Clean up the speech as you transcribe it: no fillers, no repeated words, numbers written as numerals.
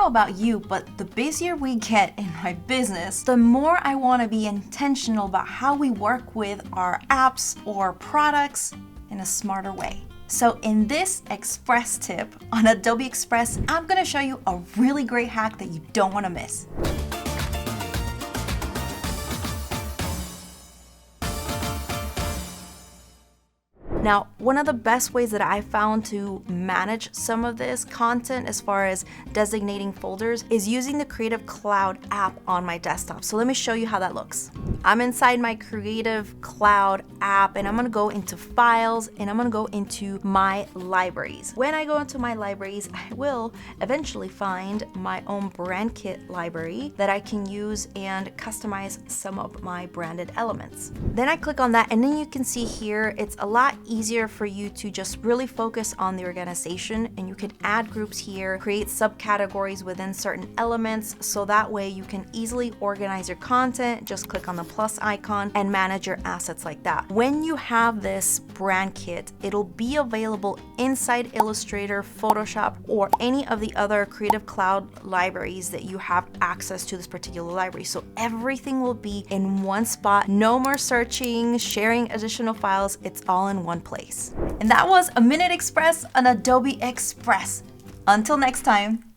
about you, but the busier we get in my business, the more I want to be intentional about how we work with our apps or products in a smarter way. So in this Express tip on Adobe Express, I'm going to show you a really great hack that you don't want to miss. Now, one of the best ways that I found to manage some of this content as far as designating folders is using the Creative Cloud app on my desktop. So let me show you how that looks. I'm inside my Creative Cloud app and I'm gonna go into Files and I'm gonna go into My Libraries. When I go into My Libraries, I will eventually find my own brand kit library that I can use and customize some of my branded elements. Then I click on that and then you can see here, it's a lot easier for you to just really focus on the organization, and you can add groups here, create subcategories within certain elements, so that way you can easily organize your content. Just click on the plus icon and manage your assets like that. When you have this brand kit, it'll be available inside Illustrator, Photoshop, or any of the other Creative Cloud libraries that you have access to this particular library. So everything will be in one spot. No more searching, sharing additional files. It's all in one place. And that was a Minute Express on Adobe Express. Until next time.